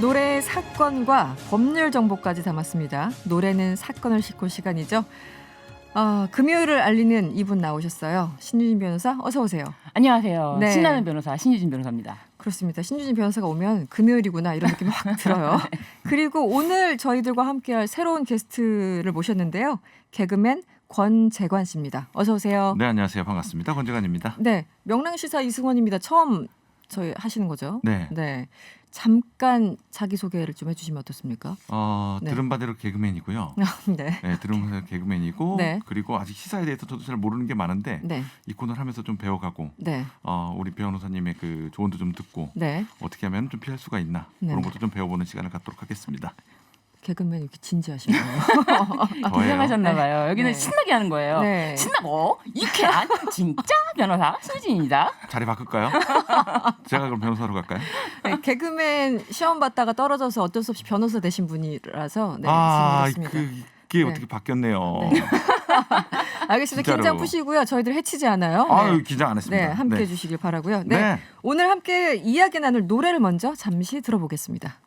노래의 사건과 법률 정보까지 담았습니다. 노래는 사건을 싣고 시간이죠. 금요일을 알리는 이분 나오셨어요. 신유진 변호사 어서 오세요. 안녕하세요. 네. 신나는 변호사 신유진 변호사입니다. 그렇습니다. 신유진 변호사가 오면 금요일이구나 이런 느낌이 확 들어요. 그리고 오늘 저희들과 함께할 새로운 게스트를 모셨는데요. 개그맨 권재관 씨입니다. 어서 오세요. 네, 안녕하세요. 반갑습니다. 권재관입니다. 네, 명랑시사 이승원입니다. 처음 저희 하시는 거죠? 네. 잠깐 자기소개를 좀 해주시면 어떻습니까? 네. 들은 바대로 개그맨이고요. 네. 네, 들은 바대로 개그맨이고 네. 그리고 아직 시사에 대해서 저도 잘 모르는 게 많은데 네. 이 코너를 하면서 좀 배워가고 네. 우리 변호사님의 그 조언도 좀 듣고 네. 어떻게 하면 좀 피할 수가 있나 네. 그런 것도 좀 배워보는 시간을 갖도록 하겠습니다. 개그맨 이렇게 진지하시네요. 긴장하셨나 봐요. 여기는 네. 신나게 하는 거예요. 네. 신나고 유쾌한 진짜 변호사 신유진입니다. 자리 바꿀까요? 제가 그럼 변호사로 갈까요? 네, 개그맨 시험 봤다가 떨어져서 어쩔 수 없이 변호사 되신 분이라서 질문했습니다. 그게 네. 어떻게 바뀌었네요. 네. 알겠습니다. 진짜로. 긴장 푸시고요. 저희들 해치지 않아요. 아유, 긴장 안 했습니다. 네, 함께 네. 해주시길 바라고요. 네. 네. 오늘 함께 이야기 나눌 노래를 먼저 잠시 들어보겠습니다.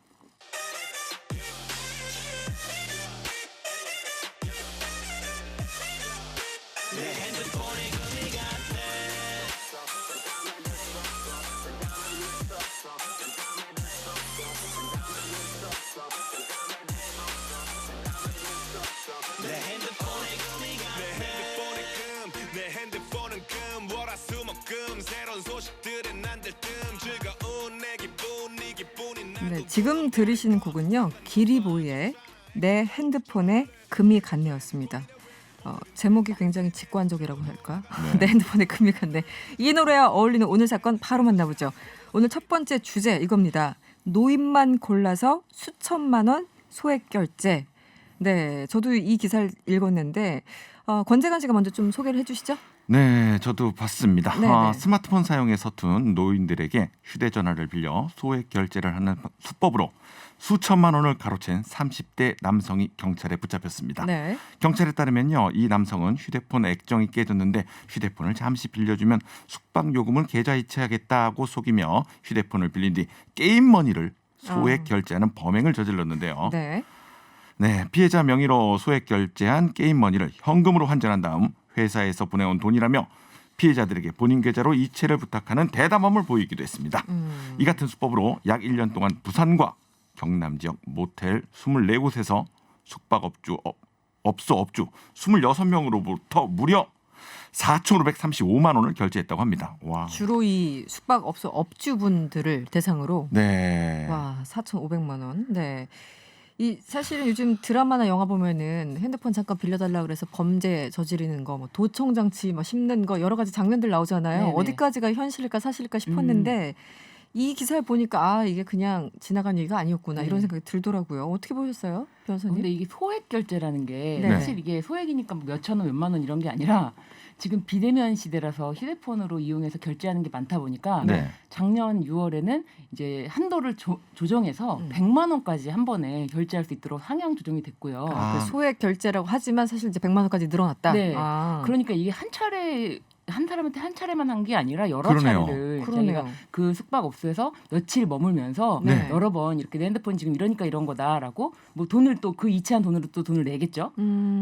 네, 지금 들으시는 곡은요. 기리보이의 내 핸드폰에 금이 갔네였습니다. 제목이 굉장히 직관적이라고 할까? 네. 내 핸드폰에 금이 갔네. 이 노래와 어울리는 오늘 사건 바로 만나보죠. 오늘 첫 번째 주제 이겁니다. 노인만 골라서 수천만 원 소액 결제. 네, 저도 이 기사를 읽었는데 권재관 씨가 먼저 좀 소개를 해주시죠. 네, 저도 봤습니다. 네네. 스마트폰 사용에 서툰 노인들에게 휴대전화를 빌려 소액 결제를 하는 수법으로 수천만 원을 가로챈 30대 남성이 경찰에 붙잡혔습니다. 네. 경찰에 따르면요, 이 남성은 휴대폰 액정이 깨졌는데 휴대폰을 잠시 빌려주면 숙박 요금을 계좌이체하겠다고 속이며 휴대폰을 빌린 뒤 게임 머니를 소액 결제하는 범행을 저질렀는데요. 네. 네, 피해자 명의로 소액 결제한 게임 머니를 현금으로 환전한 다음 회사에서 보내온 돈이라며 피해자들에게 본인 계좌로 이체를 부탁하는 대담함을 보이기도 했습니다. 이 같은 수법으로 약 1년 동안 부산과 경남 지역 모텔 24곳에서 숙박업주, 업소 26명으로부터 무려 4,535만 원을 결제했다고 합니다. 와. 주로 이 숙박업소 업주분들을 대상으로 네. 와 4,500만 원. 네. 이 사실은 요즘 드라마나 영화 보면은 핸드폰 잠깐 빌려달라 그래서 범죄 저지르는 거, 뭐 도청장치, 뭐 씹는 거 여러 가지 장면들 나오잖아요. 네네. 어디까지가 현실일까 사실일까 싶었는데 이 기사를 보니까 이게 그냥 지나간 얘기가 아니었구나 이런 생각이 들더라고요. 어떻게 보셨어요, 변호사님? 근데 이게 소액 결제라는 게 네. 사실 이게 소액이니까 뭐 몇천 원, 몇만 원 이런 게 아니라 지금 비대면 시대라서 휴대폰으로 이용해서 결제하는 게 많다 보니까 네. 작년 6월에는 이제 한도를 조정해서 100만 원까지 한 번에 결제할 수 있도록 상향 조정이 됐고요. 그 소액 결제라고 하지만 사실 이제 100만 원까지 늘어났다. 네. 아. 그러니까 이게 한 사람한테 한 차례만 한 게 아니라 여러 그러네요. 차례를 그러네요. 자기가 그 숙박업소에서 며칠 머물면서 네. 여러 번 이렇게 내 핸드폰 지금 이러니까 이런 거다라고 뭐 돈을 또 그 이체한 돈으로 또 돈을 내겠죠.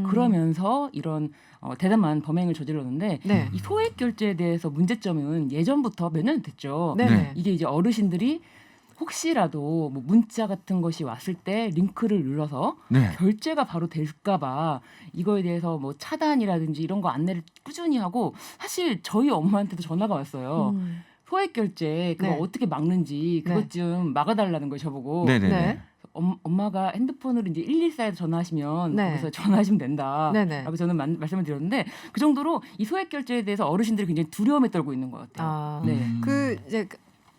그러면서 이런 대담한 범행을 저질렀는데 네. 이 소액 결제에 대해서 문제점은 예전부터 몇 년 됐죠. 네. 네. 이게 이제 어르신들이 혹시라도 뭐 문자 같은 것이 왔을 때 링크를 눌러서 네. 결제가 바로 될까봐 이거에 대해서 뭐 차단이라든지 이런 거 안내를 꾸준히 하고 사실 저희 엄마한테도 전화가 왔어요. 소액 결제 그거 네. 어떻게 막는지 그것 네. 좀 막아달라는 거예요 저보고. 네네네. 네. 엄마가 핸드폰으로 이제 114에 전화하시면 네. 거기서 전화하시면 된다. 네네. 라고 저는 말씀을 드렸는데 그 정도로 이 소액 결제에 대해서 어르신들이 굉장히 두려움에 떨고 있는 것 같아요. 아. 네. 그 이제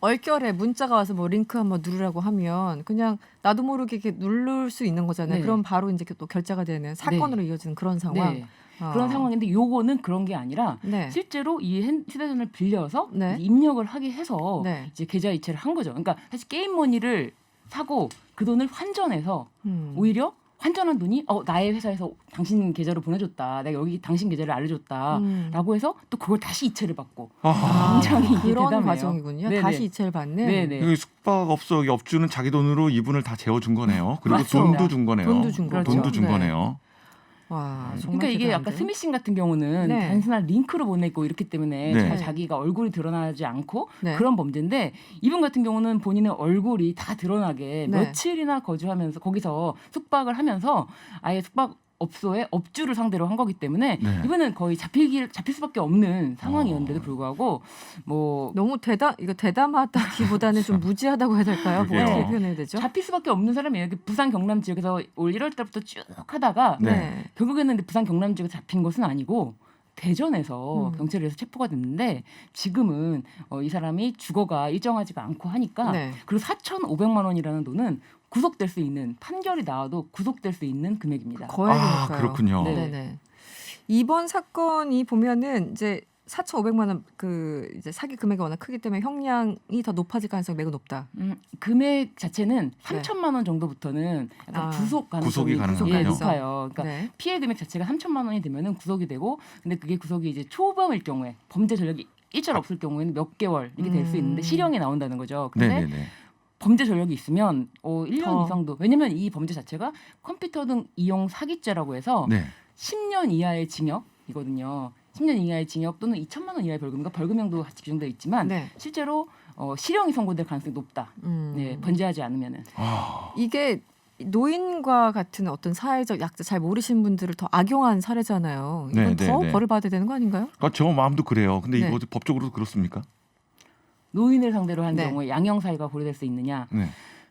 얼결에 문자가 와서 뭐 링크 한번 누르라고 하면 그냥 나도 모르게 이렇게 누를 수 있는 거잖아요. 네. 그럼 바로 이제 또 결제가 되는 사건으로 이어지는 그런 상황. 네. 그런 상황인데 요거는 그런 게 아니라 네. 실제로 이 휴대전화를 빌려서 네. 이제 입력을 하게 해서 네. 이제 계좌 이체를 한 거죠. 그러니까 사실 게임 머니를 사고 그 돈을 환전해서 오히려 환전한 돈이 나의 회사에서 당신 계좌로 보내줬다. 내가 여기 당신 계좌를 알려줬다라고 해서 또 그걸 다시 이체를 받고 굉장히 이게 그런 대담해요. 과정이군요. 네네. 다시 이체를 받는. 네네. 여기 숙박업소 업주는 자기 돈으로 이분을 다 재워준 거네요. 그리고 맞죠. 돈도 준 거네요. 돈도 준 거죠. 돈도 준 네. 거네요. 와, 정말 그러니까 이게 대단한데. 아까 스미싱 같은 경우는 네. 단순한 링크로 보내고 이렇기 때문에 네. 정말 자기가 얼굴이 드러나지 않고 네. 그런 범죄인데 이분 같은 경우는 본인의 얼굴이 다 드러나게 네. 며칠이나 거주하면서 거기서 숙박을 하면서 아예 숙박업소의 업주를 상대로 한 거기 때문에 네. 이분은 거의 잡힐 수밖에 없는 상황이었는데도 불구하고 뭐 너무 이거 대담하다기보다는 좀 무지하다고 해야 될까요? 뭐 그러게요. 어떻게 표현해야 되죠? 잡힐 수밖에 없는 사람이에요. 이렇게 부산 경남 지역에서 올 1월 달부터 쭉 하다가 네. 결국에는 근데 부산 경남 지역에 잡힌 것은 아니고 대전에서 음. 경찰에서 체포가 됐는데 지금은 이 사람이 주거가 일정하지가 않고 하니까 네. 그리고 4,500만 원이라는 돈은 구속될 수 있는 판결이 나와도 구속될 수 있는 금액입니다. 거액이니까요. 그렇군요. 네. 네네. 이번 사건이 보면은 이제 4,500만 원 그 이제 사기 금액이 워낙 크기 때문에 형량이 더 높아질 가능성이 매우 높다. 금액 자체는 네. 3천만 원 정도부터는 약간 아. 구속 구속이 가능성이 가능하군요. 높아요. 그러니까 네. 피해 금액 자체가 3천만 원이 되면은 구속이 되고, 근데 그게 구속이 이제 초범일 경우에 범죄 전력이 일절 없을 경우에는 몇 개월 이게 될 수 있는데 실형이 나온다는 거죠. 근데 네네네. 범죄 전력이 있으면 1년 더. 이상도, 왜냐면 이 범죄 자체가 컴퓨터 등 이용 사기죄라고 해서 네. 10년 이하의 징역이거든요. 10년 이하의 징역 또는 2천만 원 이하의 벌금과 벌금형도 같이 규정되어 있지만 네. 실제로 실형이 선고될 가능성이 높다. 네, 번제하지 않으면은. 이게 노인과 같은 어떤 사회적 약자 잘 모르시는 분들을 더 악용한 사례잖아요. 이건 네, 더 네, 네. 벌을 받아야 되는 거 아닌가요? 그러니까 저 마음도 그래요. 근데 네. 이거 법적으로도 그렇습니까? 노인을 상대로 한 네. 경우에 양형 사유가 고려될 수 있느냐? 네.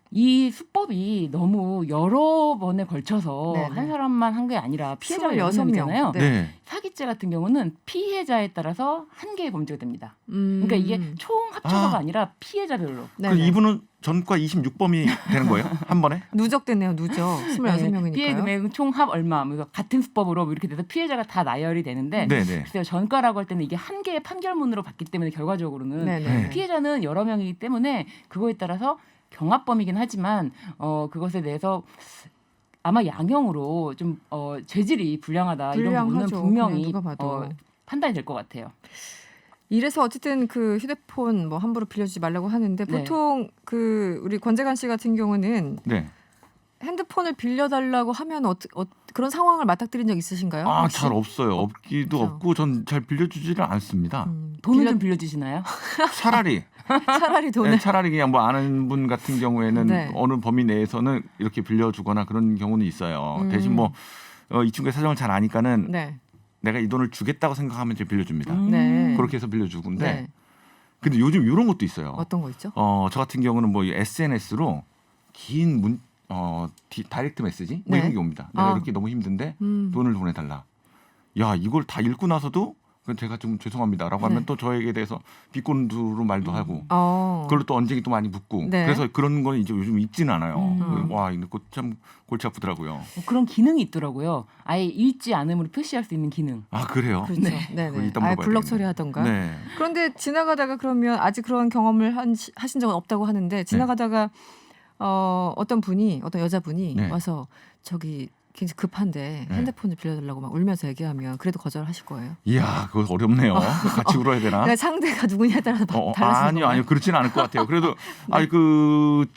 이 수법이 너무 여러 번에 걸쳐서 네, 네. 한 사람만 한 게 아니라 피해자가 여러 26명. 명이잖아요. 네. 네. 사기죄 같은 경우는 피해자에 따라서 한 개의 범죄가 됩니다. 그러니까 이게 총 합쳐서가 아니라 피해자별로. 네, 그 네. 이분은 전과 26범이 되는 거예요? 한 번에? 누적됐네요. 누적. 26명이니까요. 피해 금액은 총 합 얼마, 그래서 같은 수법으로 이렇게 돼서 피해자가 다 나열이 되는데 네네. 글쎄요, 전과라고 할 때는 이게 한 개의 판결문으로 봤기 때문에 결과적으로는 네, 네. 네. 피해자는 여러 명이기 때문에 그거에 따라서 경합범이긴 하지만 그것에 대해서 아마 양형으로 좀 죄질이 불량하다 이런 부분은 불량하죠. 분명히 그냥 누가 봐도. 판단이 될 것 같아요. 이래서 어쨌든 그 휴대폰 뭐 함부로 빌려주지 말라고 하는데 네. 보통 그 우리 권재관 씨 같은 경우는 네. 핸드폰을 빌려달라고 하면 그런 상황을 맞닥뜨린 적 있으신가요? 아, 혹시? 잘 없어요. 없기도 그렇죠. 없고 전 잘 빌려주지를 않습니다. 돈을 좀 빌려주시나요? 차라리 차라리 돈을 네, 차라리 그냥 뭐 아는 분 같은 경우에는 네. 어느 범위 내에서는 이렇게 빌려주거나 그런 경우는 있어요. 대신 뭐 이 친구의 사정을 잘 아니까는 네. 내가 이 돈을 주겠다고 생각하면 이제 빌려줍니다. 네. 그렇게 해서 빌려주는데 네. 근데 요즘 이런 것도 있어요. 어떤 거 있죠? 저 같은 경우는 뭐 SNS로 긴 다이렉트 메시지 뭐 네. 이런 게 옵니다. 내가 아. 이렇게 너무 힘든데 음. 돈을 보내달라. 야, 이걸 다 읽고 나서도 그건 제가 좀 죄송합니다라고 하면 네. 또 저에게 대해서 비꼰두로 말도 하고 그걸로 또 언쟁이 또 많이 붙고 네. 그래서 그런 건 이제 요즘 있지는 않아요. 음. 와, 이거 참 골치 아프더라고요. 그런 기능이 있더라고요. 아예 읽지 않음으로 표시할 수 있는 기능. 아, 그래요? 그렇죠. 네. 네. 그거 네. 이따 아예 물어봐야 블럭 되겠네. 처리하던가. 네. 그런데 지나가다가 그러면 아직 그런 경험을 하신 적은 없다고 하는데 지나가다가 어떤 여자분이 네. 와서 저기 굉장히 급한데 네. 핸드폰을 빌려달라고 막 울면서 얘기하면 그래도 거절하실 거예요. 이야, 그거 어렵네요. 같이 울어야 되나? 그러니까 상대가 누구냐에 따라서 달라지는 아니요, 거예요. 아니요, 그렇지는 않을 것 같아요. 그래도 아니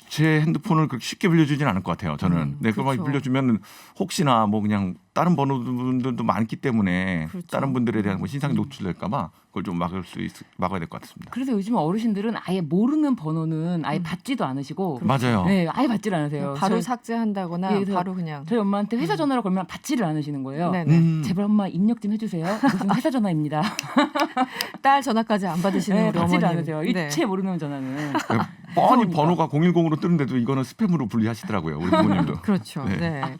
제 핸드폰을 그렇게 쉽게 빌려주지는 않을 것 같아요. 저는 네, 그거 그렇죠. 빌려주면 혹시나 뭐 그냥 다른 번호들도 많기 때문에 그렇죠. 다른 분들에 대한 뭐 신상이 노출될까봐 그걸 좀 막아야 될 것 같습니다. 그래서 요즘 어르신들은 아예 모르는 번호는 아예 받지도 않으시고 맞아요. 네, 아예 받지를 않으세요. 바로 저희- 삭제한다거나 예, 그래서 바로 그냥. 저희 엄마한테 회사 전화로 걸면 받지를 않으시는 거예요. 네네. 제발 엄마 입력 좀 해주세요. 무슨 회사 전화입니다. 딸 전화까지 안 받으시는 네, 우리 받지를 어머님. 않으세요. 네. 일체 모르는 전화는. 뻔히 무서우니까. 번호가 010으로 뜨는데도 이거는 스팸으로 분리하시더라고요. 우리 부모님도. 그렇죠. 네. 네.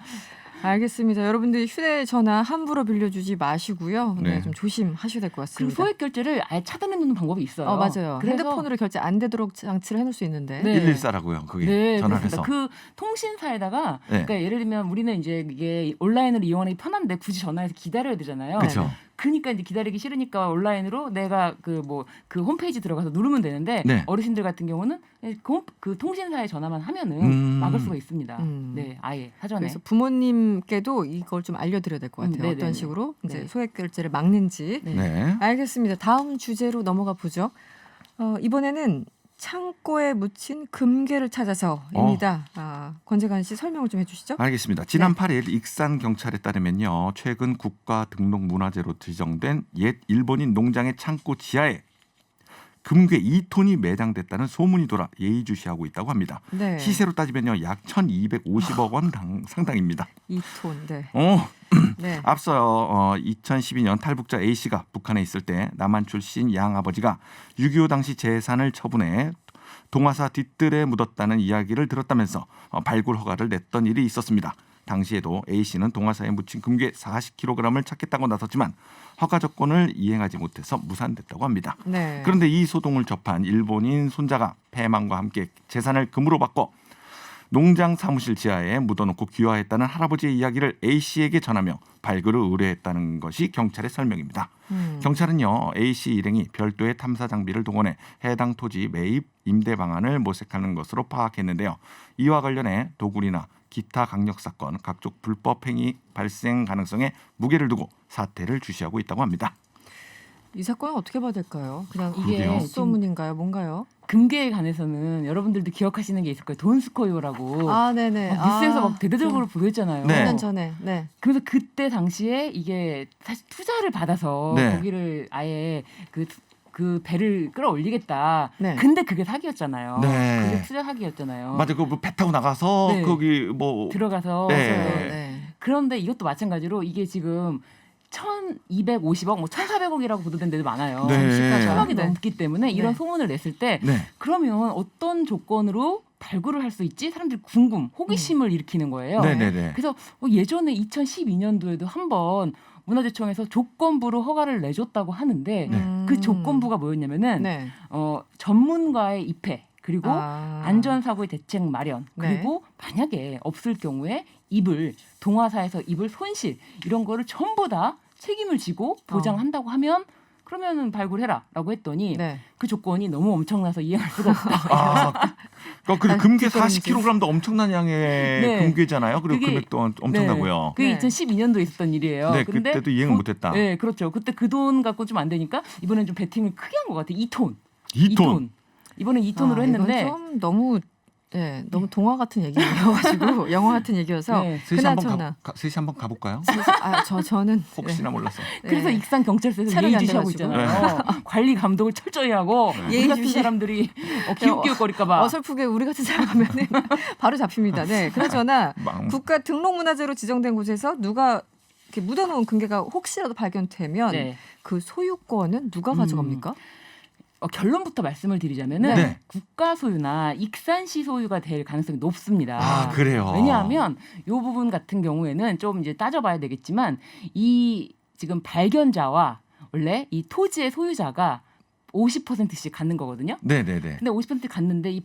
알겠습니다. 여러분들 휴대전화 함부로 빌려주지 마시고요. 네, 네. 좀 조심하셔야 될 것 그리고 같습니다. 소액 결제를 아예 차단해 놓는 방법이 있어요. 맞아요. 그래서 핸드폰으로 결제 안 되도록 장치를 해놓을 수 있는데. 네. 114라고요. 그게 네, 전화를 그렇습니다. 해서. 그 통신사에다가 네. 그러니까 예를 들면 우리는 이제 이게 온라인으로 이용하기 편한데 굳이 전화해서 기다려야 되잖아요. 그렇죠. 그러니까 이제 기다리기 싫으니까 온라인으로 내가 그 홈페이지 들어가서 누르면 되는데 네. 어르신들 같은 경우는 그 통신사에 전화만 하면은 막을 수가 있습니다. 네, 아예 사전에. 그래서 부모님께도 이걸 좀 알려드려야 될 것 같아요. 네네네. 어떤 식으로 이제 네. 소액 결제를 막는지. 네. 네. 알겠습니다. 다음 주제로 넘어가 보죠. 이번에는 창고에 묻힌 금괴를 찾아서입니다. 권재관 씨 설명을 좀 해주시죠. 알겠습니다. 지난 8일 익산 경찰에 따르면요, 최근 국가 등록 문화재로 지정된 옛 일본인 농장의 창고 지하에 금괴 2톤이 매장됐다는 소문이 돌아 예의주시하고 있다고 합니다. 네. 시세로 따지면요, 약 1,250억 원 상당입니다. 2톤. 네. 네. 앞서요, 2012년 탈북자 A 씨가 북한에 있을 때 남한 출신 양 아버지가 6.25 당시 재산을 처분해 동화사 뒤뜰에 묻었다는 이야기를 들었다면서 발굴 허가를 냈던 일이 있었습니다. 당시에도 A 씨는 동화사에 묻힌 금괴 40kg을 찾겠다고 나섰지만 허가 조건을 이행하지 못해서 무산됐다고 합니다. 네. 그런데 이 소동을 접한 일본인 손자가 패망과 함께 재산을 금으로 바꿔 농장 사무실 지하에 묻어놓고 귀화했다는 할아버지의 이야기를 A 씨에게 전하며 발굴을 의뢰했다는 것이 경찰의 설명입니다. 경찰은요, A 씨 일행이 별도의 탐사 장비를 동원해 해당 토지 매입 임대 방안을 모색하는 것으로 파악했는데요. 이와 관련해 도굴이나 기타 강력 사건, 각종 불법 행위 발생 가능성에 무게를 두고 사태를 주시하고 있다고 합니다. 이 사건은 어떻게 봐야 될까요? 그냥 그러게요. 이게 소문인가요? 뭔가요? 금괴에 관해서는 여러분들도 기억하시는 게 있을 거예요. 돈스코이오라고 네네. 뉴스에서 막 대대적으로 보도했잖아요. 네. 1년 전에. 네. 그래서 그때 당시에 이게 사실 투자를 받아서 네. 거기를 아예 그 배를 끌어올리겠다. 네. 근데 그게 사기였잖아요. 네. 그게 투자 사기였잖아요. 맞아, 배 타고 나가서 네. 거기 뭐 들어가서 네. 네. 그런데 이것도 마찬가지로 이게 지금 1,250억, 1,400억이라고 보도된 데도 많아요. 네. 1,000억이 네. 넘기 때문에 이런 네. 소문을 냈을 때 네. 그러면 어떤 조건으로 발굴을 할 수 있지? 사람들이 호기심을 일으키는 거예요. 네네네. 그래서 예전에 2012년도에도 한번 문화재청에서 조건부로 허가를 내줬다고 하는데 그 조건부가 뭐였냐면은 네. 전문가의 입회 그리고 아. 안전사고의 대책 마련 그리고 만약에 없을 경우에 동화사에서 입을 손실 이런 거를 전부 다 책임을 지고 보장한다고 하면 그러면은 발굴해라라고 했더니 네. 그 조건이 너무 엄청나서 이해할 수가 없다. 그 금괴 뒷걸음질. 40kg도 엄청난 양의 네. 금괴잖아요. 그리고 그게- 금액도 엄청나고요. 그게 네. 2012년도에 있었던 일이에요. 네, 근데 그때도 이행을 못했다. 네, 그렇죠. 그때 그 돈 갖고 좀 안 되니까 이번엔 좀 베팅을 크게 한 것 같아요. 2톤. 2톤. 이번에 2톤으로 했는데 이건 좀 너무 동화 같은 얘기여가지고 영화 같은 얘기여서 네. 셋이 그나저나 한번 가볼까요? 저는 혹시나 몰라서. 그래서 네. 익산 경찰서에서 체력이 안 예의주시하고 돼가지고. 있잖아요. 관리 감독을 철저히 하고 우리 같은 예의주시. 사람들이 기웃기웃거릴까봐. 어설프게 우리 같은 사람 하면은 바로 잡힙니다. 네, 그나저나 국가 등록문화재로 지정된 곳에서 누가 이렇게 묻어놓은 금괴가 혹시라도 발견되면 네. 그 소유권은 누가 가져갑니까? 결론부터 말씀을 드리자면은 네. 국가 소유나 익산시 소유가 될 가능성이 높습니다. 아, 그래요. 왜냐하면 이 부분 같은 경우에는 좀 이제 따져봐야 되겠지만 이 지금 발견자와 원래 이 토지의 소유자가 50%씩 갖는 거거든요. 네네네. 근데 50% 갖는데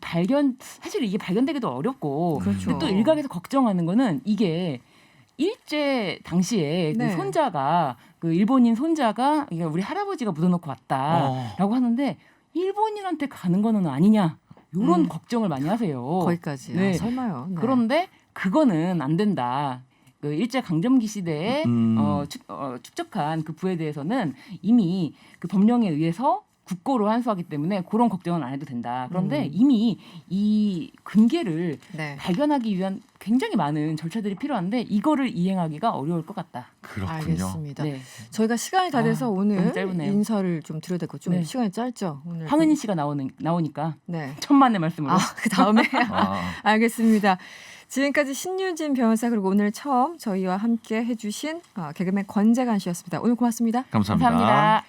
사실 이게 발견되기도 어렵고 그렇죠. 근데 또 일각에서 걱정하는 거는 이게 일제 당시에 네. 그 손자가 그 일본인 손자가 이게 우리 할아버지가 묻어놓고 왔다라고 하는데 일본인한테 가는 거는 아니냐 이런 걱정을 많이 하세요. 거기까지. 네. 설마요. 네. 그런데 그거는 안 된다. 그 일제 강점기 시대에 축적한 그 부에 대해서는 이미 그 법령에 의해서 국고로 환수하기 때문에 그런 걱정은 안 해도 된다. 그런데 이미 이 금괴를 네. 발견하기 위한 굉장히 많은 절차들이 필요한데 이거를 이행하기가 어려울 것 같다. 그렇군요. 알겠습니다. 네. 저희가 시간이 다 돼서 너무 오늘 짧으네요. 인사를 좀 드려야 될 것 좀 네. 시간이 짧죠. 오늘 황은희 씨가 나오니까 네. 천만의 말씀으로. 그 다음에 아, 알겠습니다. 지금까지 신유진 변호사 그리고 오늘 처음 저희와 함께 해주신 개그맨 권재관 씨였습니다. 오늘 고맙습니다. 감사합니다. 감사합니다.